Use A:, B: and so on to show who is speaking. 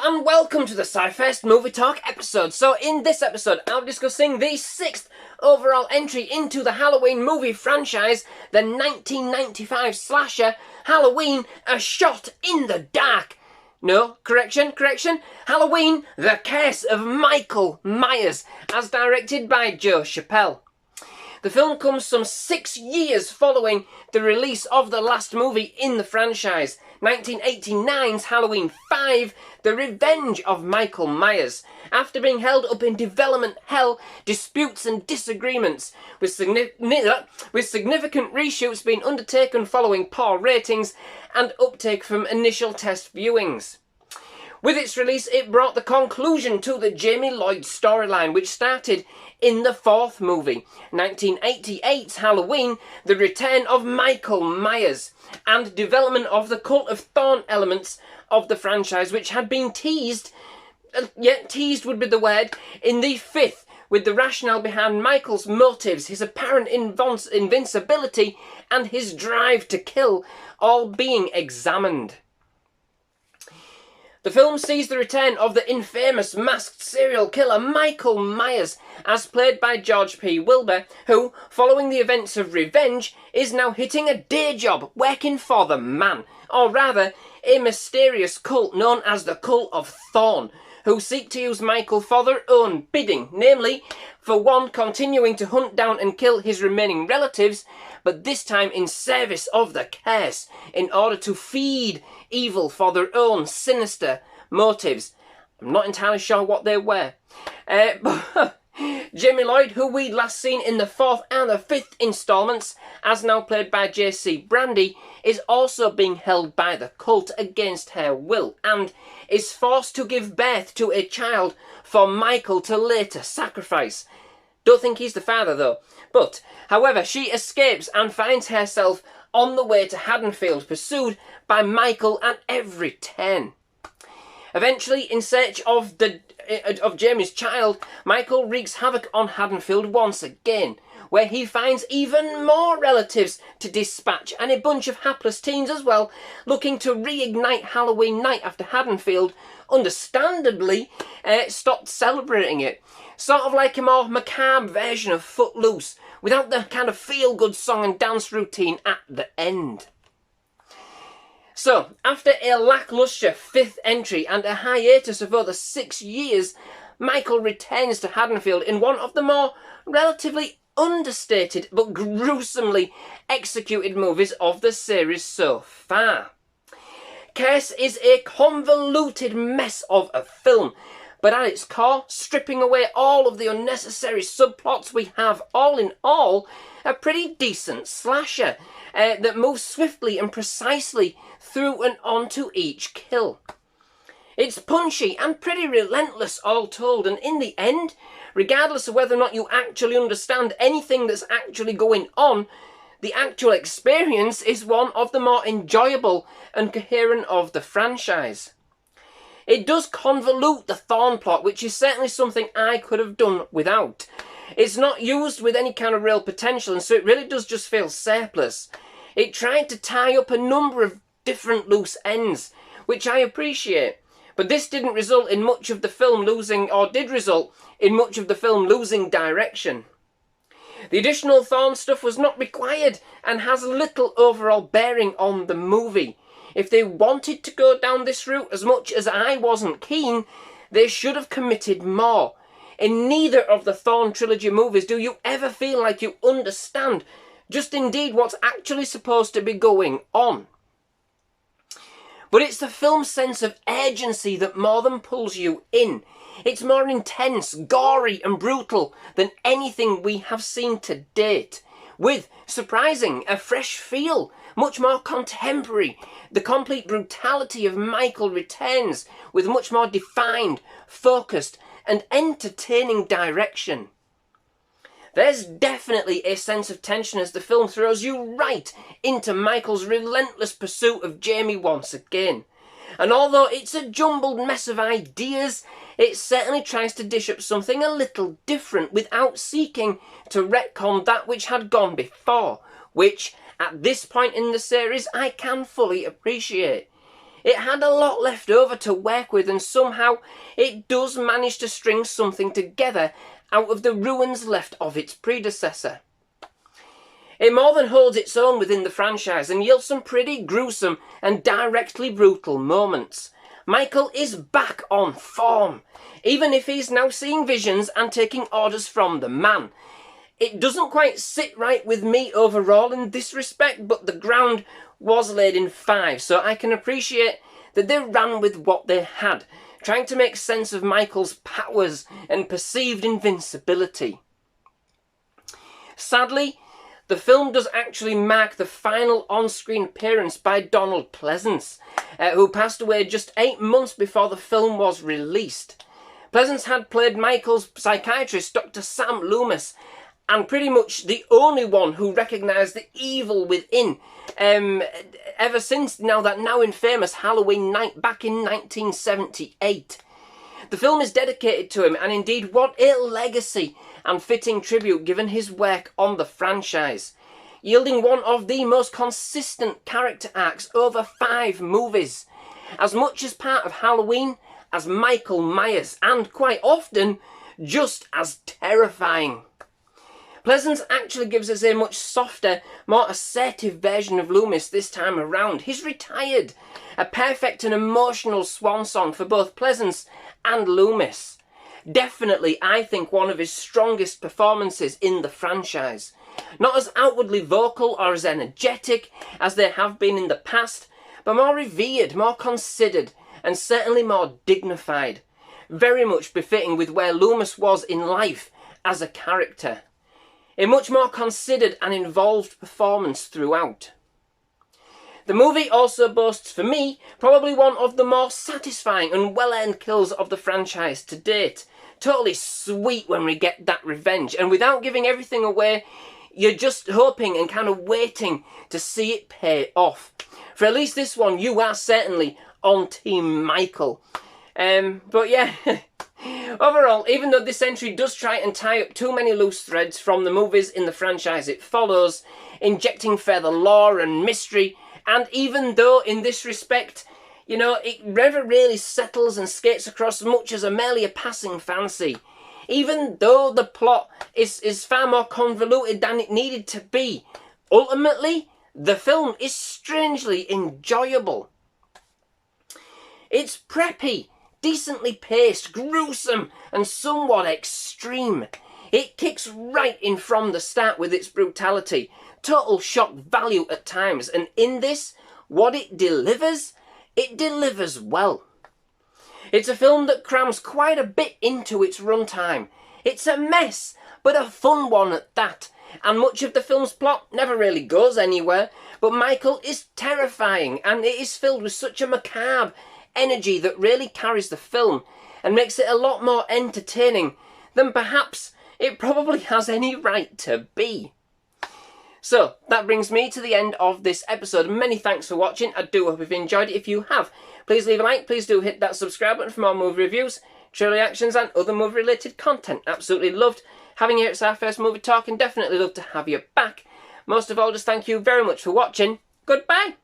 A: and welcome to the SciFirst MovieTalk episode. So in this episode, I'm discussing the 6th overall entry into the Halloween movie franchise, the 1995 slasher Halloween, A Shot in the Dark. No, correction. Halloween, The Curse of Michael Myers, as directed by Chappelle. The film comes some 6 years following the release of the last movie in the franchise, 1989's Halloween 5, The Revenge of Michael Myers. After being held up in development hell, disputes and disagreements, with significant reshoots being undertaken following poor ratings and uptake from initial test viewings. With its release, it brought the conclusion to the Jamie Lloyd storyline, which started in the 4th movie, 1988's Halloween, The Return of Michael Myers, and development of the Cult of Thorn elements of the franchise, which had been teased would be the word, in the 5th, with the rationale behind Michael's motives, his apparent invincibility, and his drive to kill, all being examined. The film sees the return of the infamous masked serial killer Michael Myers, as played by George P. Wilbur, who, following the events of Revenge, is now hitting a day job working for the Man, or rather, a mysterious cult known as the Cult of Thorn, who seek to use Michael for their own bidding, namely, for one, continuing to hunt down and kill his remaining relatives, but this time in service of the curse, in order to feed evil for their own sinister motives. I'm not entirely sure what they were. But Jamie Lloyd, who we'd last seen in the 4th and the 5th installments, as now played by J.C. Brandy, is also being held by the cult against her will, and is forced to give birth to a child for Michael to later sacrifice. Don't think he's the father though. But, however, she escapes and finds herself on the way to Haddonfield, pursued by Michael at every turn. Eventually, in search of Jamie's child, Michael wreaks havoc on Haddonfield once again, where he finds even more relatives to dispatch and a bunch of hapless teens as well, looking to reignite Halloween night after Haddonfield, understandably, stopped celebrating it. Sort of like a more macabre version of Footloose, without the kind of feel-good song and dance routine at the end. So, after a lacklustre 5th entry and a hiatus of over 6 years, Michael returns to Haddonfield in one of the more relatively understated but gruesomely executed movies of the series so far. Curse is a convoluted mess of a film, but at its core, stripping away all of the unnecessary subplots, we have, all in all, a pretty decent slasher that moves swiftly and precisely through and onto each kill. It's punchy and pretty relentless all told, and in the end, regardless of whether or not you actually understand anything that's actually going on, the actual experience is one of the more enjoyable and coherent of the franchise. It does convolute the Thorn plot, which is certainly something I could have done without. It's not used with any kind of real potential, and so it really does just feel surplus. It tried to tie up a number of different loose ends, which I appreciate, but this didn't result in much of the film losing, or did result in much of the film losing direction. The additional Thorn stuff was not required and has little overall bearing on the movie. If they wanted to go down this route, as much as I wasn't keen, they should have committed more. In neither of the Thorn trilogy movies do you ever feel like you understand just indeed what's actually supposed to be going on. But it's the film's sense of urgency that more than pulls you in. It's more intense, gory and brutal than anything we have seen to date, with, surprising, a fresh feel, much more contemporary. The complete brutality of Michael returns with much more defined, focused and entertaining direction. There's definitely a sense of tension as the film throws you right into Michael's relentless pursuit of Jamie once again. And although it's a jumbled mess of ideas, it certainly tries to dish up something a little different without seeking to retcon that which had gone before, which, at this point in the series, I can fully appreciate. it had a lot left over to work with, and somehow it does manage to string something together out of the ruins left of its predecessor. It more than holds its own within the franchise and yields some pretty gruesome and directly brutal moments. Michael is back on form, even if he's now seeing visions and taking orders from the man. It doesn't quite sit right with me overall in this respect, but the ground was laid in 5, so I can appreciate that they ran with what they had, trying to make sense of Michael's powers and perceived invincibility. Sadly, the film does actually mark the final on-screen appearance by Donald Pleasence, who passed away just 8 months before the film was released. Pleasence had played Michael's psychiatrist, Dr. Sam Loomis, and pretty much the only one who recognised the evil within ever since that now infamous Halloween night back in 1978. The film is dedicated to him, and indeed what a legacy and fitting tribute given his work on the franchise, yielding one of the most consistent character arcs over 5 movies, as much as part of Halloween as Michael Myers, and quite often just as terrifying. Pleasence actually gives us a much softer, more assertive version of Loomis this time around. He's retired, a perfect and emotional swan song for both Pleasence and Loomis. Definitely, I think, one of his strongest performances in the franchise. Not as outwardly vocal or as energetic as they have been in the past, but more revered, more considered, and certainly more dignified. Very much befitting with where Loomis was in life as a character. A much more considered and involved performance throughout. The movie also boasts, for me, probably one of the more satisfying and well-earned kills of the franchise to date. Totally sweet when we get that revenge, and without giving everything away, you're just hoping and kind of waiting to see it pay off. For at least this one, you are certainly on Team Michael. But yeah, overall, even though this entry does try and tie up too many loose threads from the movies in the franchise it follows, injecting further lore and mystery, and even though in this respect, it never really settles and skates across much as merely a passing fancy, even though the plot is far more convoluted than it needed to be, ultimately, the film is strangely enjoyable. It's preppy, decently paced, gruesome, and somewhat extreme. It kicks right in from the start with its brutality, total shock value at times, and in this, what it delivers well. It's a film that crams quite a bit into its runtime. It's a mess, but a fun one at that, and much of the film's plot never really goes anywhere, but Michael is terrifying, and it is filled with such a macabre energy that really carries the film and makes it a lot more entertaining than perhaps it probably has any right to be. So, that brings me to the end of this episode. Many thanks for watching. I do hope you've enjoyed it. If you have, please leave a like. Please do hit that subscribe button for more movie reviews, trailer reactions, and other movie-related content. Absolutely loved having you here at SciFirst MovieTalk, and definitely love to have you back. Most of all, just thank you very much for watching. Goodbye.